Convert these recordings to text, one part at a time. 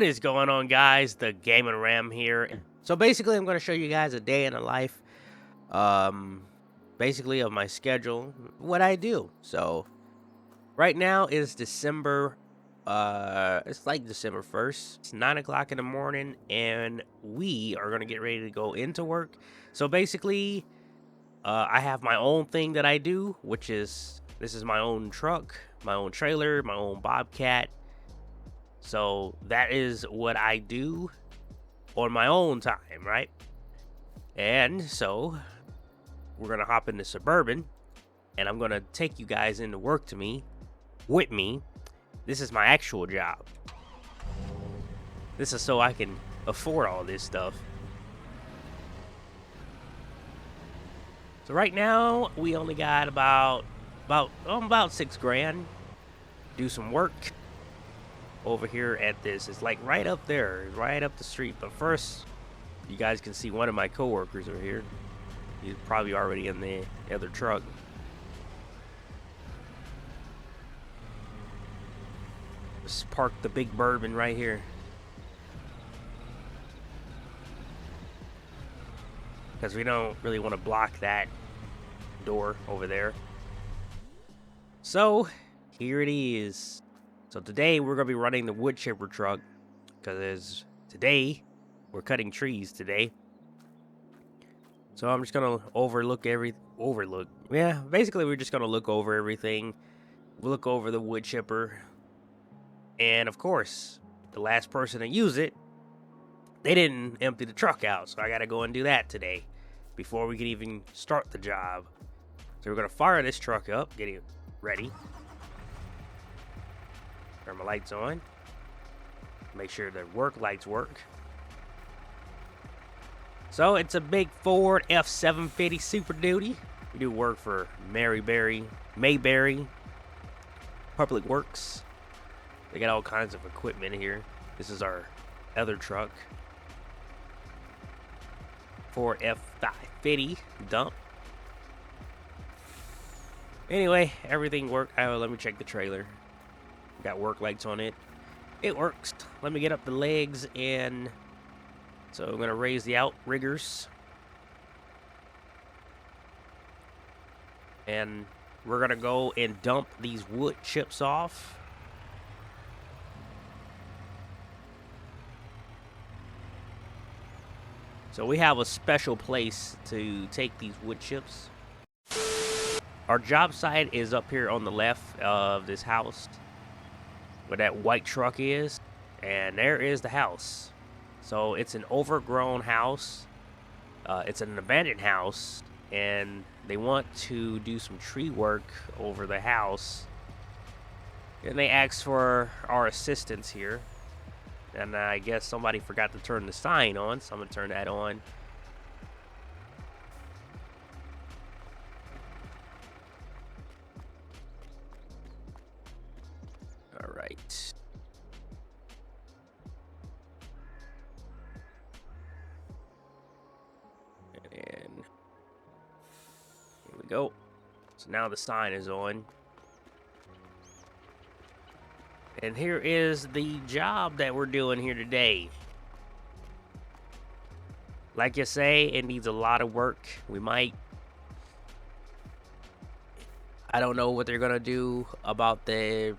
What is going on, guys? The Gaming Ram here. So basically, I'm going to show you guys a day in the life, basically of my schedule, what I do. So right now is December, it's like December 1st. It's 9 o'clock in the morning, and we are going to get ready to go into work. So basically, I have my own thing that I do, which is, this is my own truck, my own trailer, my own Bobcat. So that is what I do on my own time, right? And so we're gonna hop into Suburban, and I'm gonna take you guys into work with me. This is my actual job. This is so I can afford all this stuff. So right now we only got about $6 grand. Do some work over here at this. It's like right up there, right up the street. But first, you guys can see one of my coworkers over here. He's probably already in the other truck. Just park the big Bourbon right here, because we don't really want to block that door over there. So here it is. So today we're gonna be running the wood chipper truck, because today we're cutting trees today. So I'm just gonna basically we're just gonna look over everything. We'll look over the wood chipper, and of course, the last person to use it, they didn't empty the truck out, so I gotta go and do that today before we can even start the job. So we're gonna fire this truck up, get it ready. Turn my lights on. Make sure the work lights work. So it's a big Ford F750 Super Duty. We do work for Mayberry Public Works. They got all kinds of equipment here. This is our other truck, Ford F550 dump. Anyway, everything worked. Let me check the trailer. Got work lights on it. It works. Let me get up the legs, and so I'm gonna raise the outriggers, and we're gonna go and dump these wood chips off. So we have a special place to take these wood chips. Our job site is up here on the left of this house, where that white truck is, and there is the house. So it's an overgrown house. It's an abandoned house, and they want to do some tree work over the house, and they asked for our assistance here. And I guess somebody forgot to turn the sign on, so I'm gonna turn that on. All right. And here we go. So now the sign is on. And here is the job that we're doing here today. Like you say, it needs a lot of work. I don't know what they're gonna do about the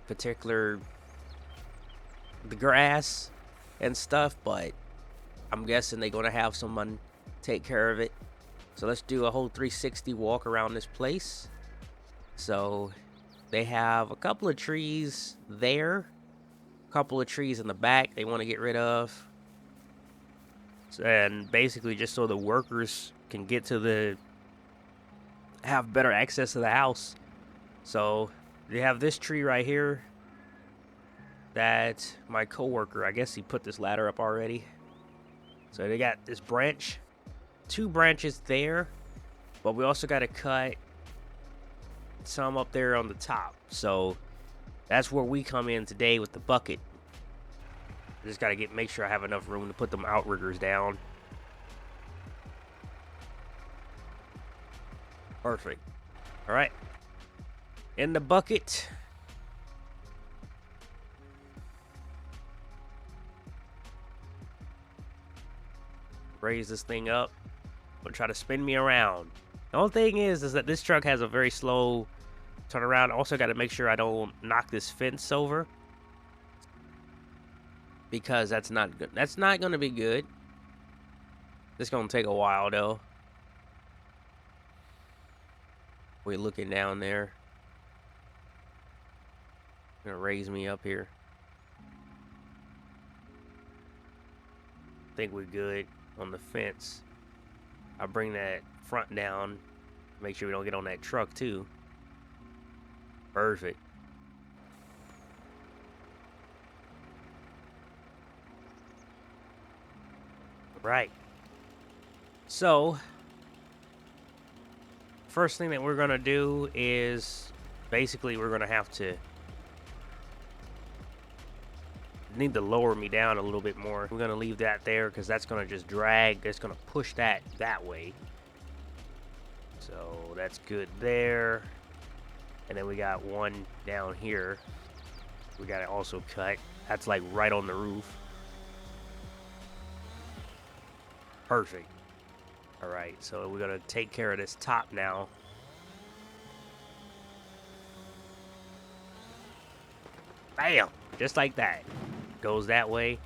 grass and stuff, but I'm guessing they're gonna have someone take care of it. So let's do a whole 360 walk around this place. So they have a couple of trees there, a couple of trees in the back they want to get rid of, and basically just so the workers can have better access to the house. So they have this tree right here that my coworker, I guess he put this ladder up already. So they got this branch, 2 branches there, but we also got to cut some up there on the top. So that's where we come in today with the bucket. I just got to make sure I have enough room to put them outriggers down. Perfect. All right. In the bucket. Raise this thing up. Gonna try to spin me around. The only thing is that this truck has a very slow turnaround. Also got to make sure I don't knock this fence over, because that's not good. That's not gonna be good. It's gonna take a while though. We're looking down there. Gonna raise me up here. Think we're good on the fence. I'll bring that front down. Make sure we don't get on that truck too. Perfect. Right. So, first thing that we're gonna do is basically we're gonna have to need to lower me down a little bit more. We're gonna leave that there because that's gonna just drag. It's gonna push that way. So that's good there. And then we got one down here. We gotta also cut. That's like right on the roof. Perfect. All right, so we're gonna take care of this top now. Bam! Just like that. Goes that way.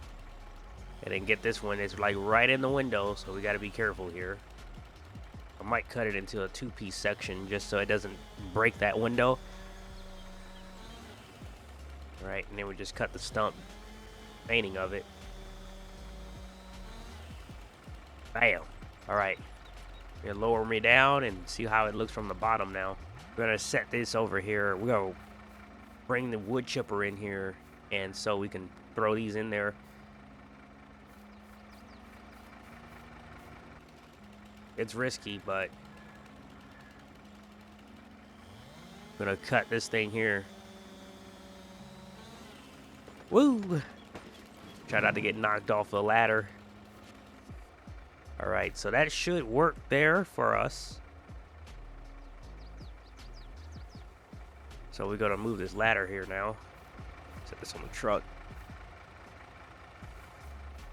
And then get this one. It's like right in the window, so we gotta be careful here. I might cut it into a two-piece section just so it doesn't break that window. All right, and then we just cut the stump painting of it. Bam! All right. You're gonna lower me down and see how it looks from the bottom now. We're gonna set this over here. We're gonna bring the wood chipper in here, and so we can throw these in there. It's risky, but I'm gonna cut this thing here. Woo! Try not to get knocked off the ladder. All right, so that should work there for us. So we're gonna move this ladder here now. Set this on the truck.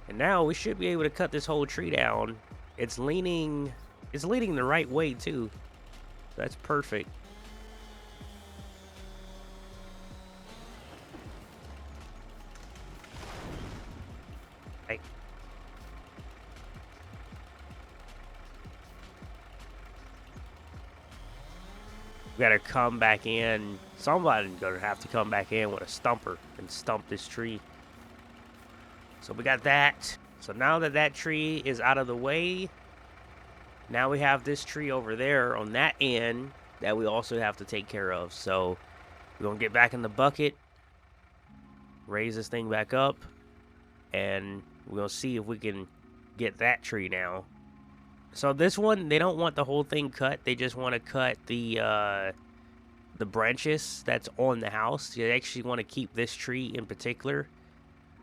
And now we should be able to cut this whole tree down. It's leaning the right way too. That's perfect. Hey. We gotta come back in. Somebody's gonna have to come back in with a stumper and stump this tree. So we got that. So now that that tree is out of the way, now we have this tree over there on that end that we also have to take care of. So we're gonna get back in the bucket, raise this thing back up, and we're gonna see if we can get that tree now. So this one, they don't want the whole thing cut. They just want to cut the branches that's on the house. They actually want to keep this tree in particular,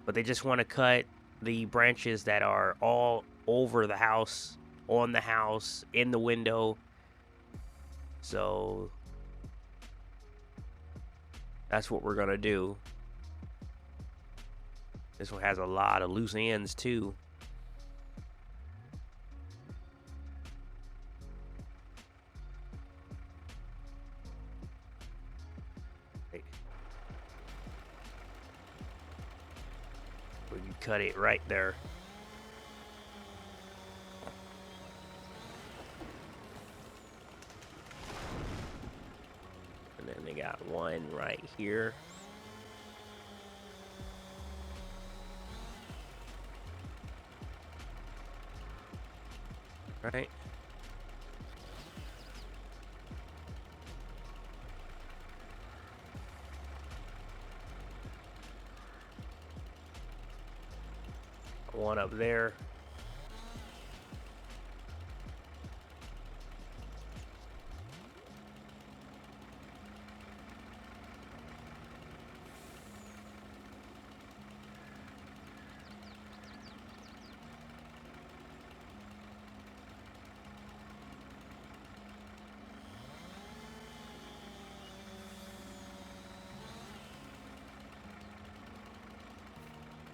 but they just want to cut the branches that are all over the house, on the house, in the window. So that's what we're gonna do. This one has a lot of loose ends too. We can cut it right there. And then they got one right here. Right. One up there.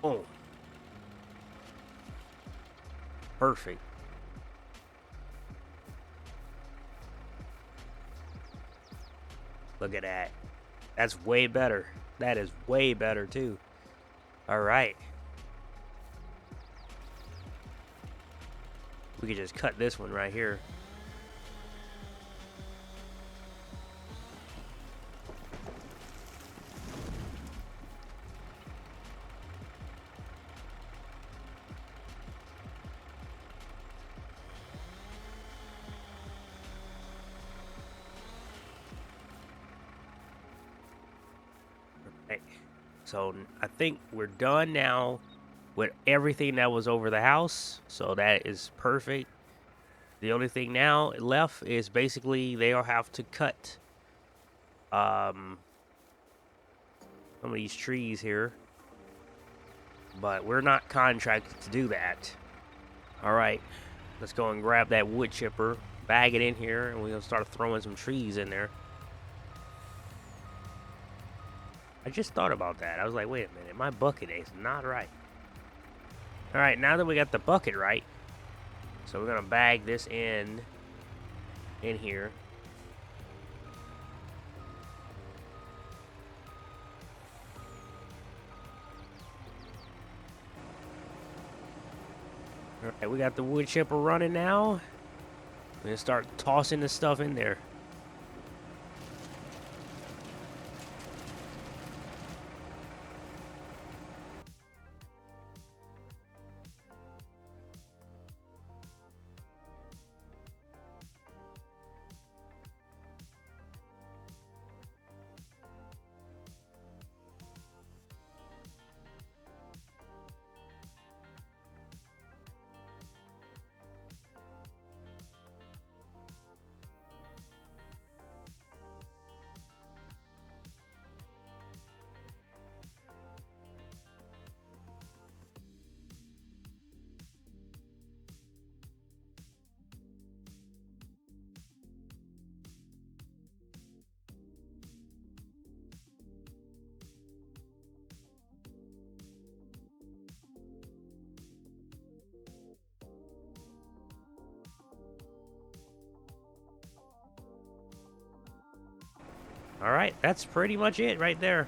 Boom. perfect. Look at that. That's way better. That is way better too. All right. We could just cut this one right here. Right. So I think we're done now with everything that was over the house. So that is perfect. The only thing now left is basically they'll have to cut some of these trees here. But we're not contracted to do that. All right, let's go and grab that wood chipper, bag it in here, and we're gonna start throwing some trees in there. I just thought about that. I was like, wait a minute, my bucket is not right. All right, now that we got the bucket right, so we're gonna bag this in here. All right, we got the wood chipper running now. We're gonna start tossing the stuff in there. All right, that's pretty much it right there.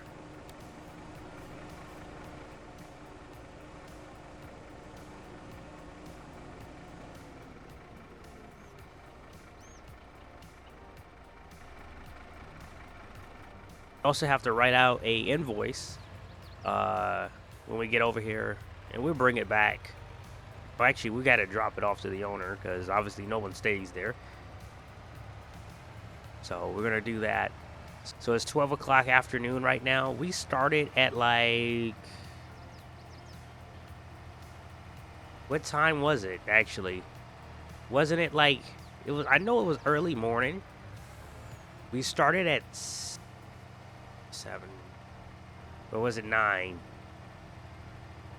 Also have to write out a invoice when we get over here, and we'll bring it back. Well, actually, we got to drop it off to the owner because obviously no one stays there. So we're gonna do that. So it's 12 o'clock afternoon right now. We started at like, what time was it actually? Wasn't it like, it was, I know it was early morning. We started at 7, or was it 9?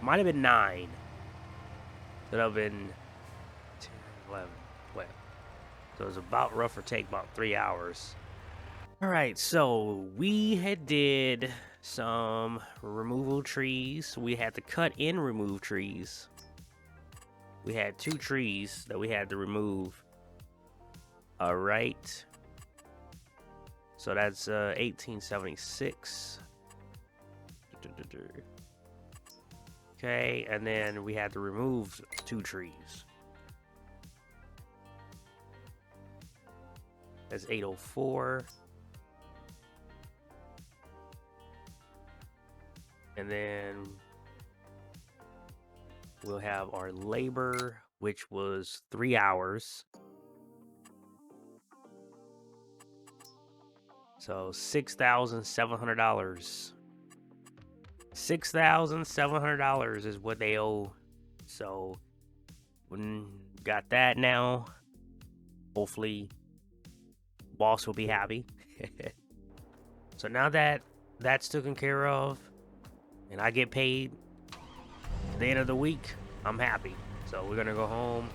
Might have been 9. Could have been 10, 11, 12. So it was about, rough or take, about 3 hours. All right, so we had did some removal trees. We had to cut and remove trees. We had 2 trees that we had to remove. All right. So that's 1876. Okay, and then we had to remove 2 trees. That's 804. And then we'll have our labor, which was 3 hours. So $6,700. $6,700 is what they owe. So we got that now. Hopefully, boss will be happy. So now that that's taken care of, and I get paid at the end of the week, I'm happy. So we're gonna go home,